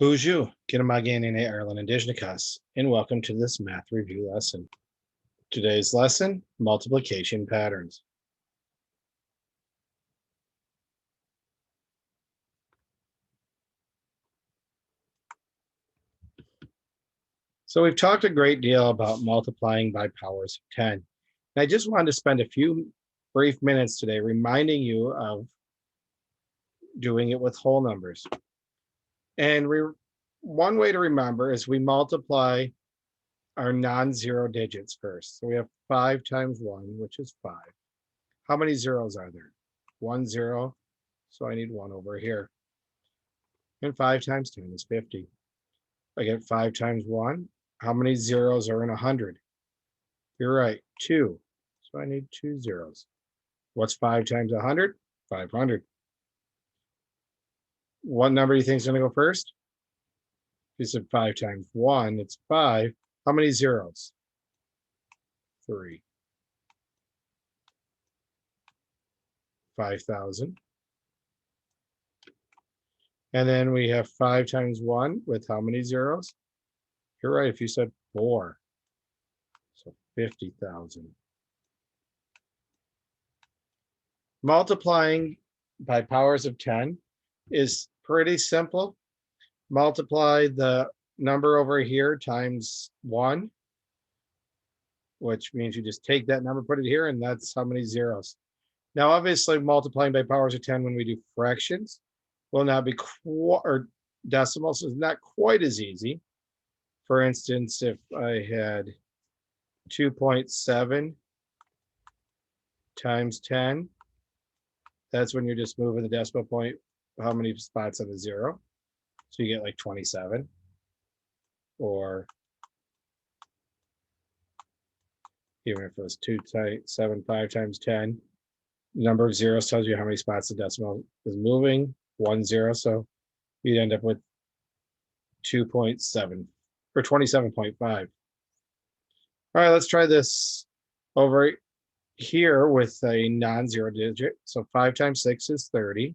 Bonjour, Kinamagan Ireland Indigenous, and welcome to this math review lesson. Today's lesson, multiplication patterns. So we've talked a great deal about multiplying by powers of 10. And I just wanted to spend a few brief minutes today reminding you of doing it with whole numbers. And one way to remember is we multiply our non-zero digits first. So we have 5 times 1, which is 5. How many zeros are there? 1 0. So I need 1 over here. And 5 times 10 is 50. I get 5 times 1. How many zeros are in 100? You're right, 2. So I need 2 zeros. What's 5 times 100? 500. What number do you think is going to go first? If you said 5 times 1, it's 5. How many zeros? 3. 5,000. And then we have 5 times 1 with how many zeros? You're right, if you said 4. So 50,000. Multiplying by powers of 10 is pretty simple. Multiply the number over here times 1, which means you just take that number, put it here, and that's how many zeros. Now, obviously, multiplying by powers of 10 when we do fractions will not be or decimals is not quite as easy. For instance, if I had 2.7 times 10, that's when you're just moving the decimal point, how many spots of a zero. So you get like 27. Or even if it was 2.75 times 10, the number of zeros tells you how many spots the decimal is moving, 1 0. So you'd end up with 2.7 or 27.5. All right, let's try this over here with a non-zero digit. So 5 times 6 is 30.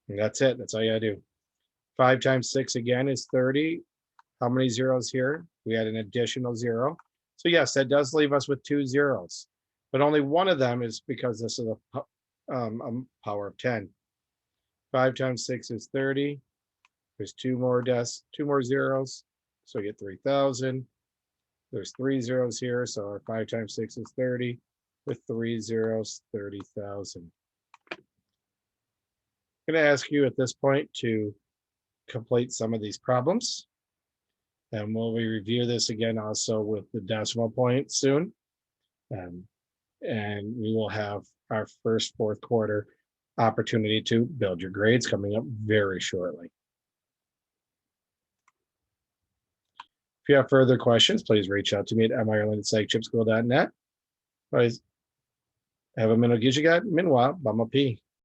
And that's it. That's all you gotta do. 5 times 6 again is 30. How many zeros here? We had an additional 0. So yes, that does leave us with 2 zeros, but only one of them is because this is a power of 10. 5 times 6 is 30. There's two more zeros, so you get 3,000. There's 3 zeros here, so our 5 times 6 is 30. With 3 zeros, 30,000. I'm going to ask you at this point to complete some of these problems. And we'll review this again also with the decimal point soon. And we will have our first fourth quarter opportunity to build your grades coming up very shortly. If you have further questions, please reach out to me at mireland@psychchipschool.net. Have a minute, Gijigat, Minwa, Bama P.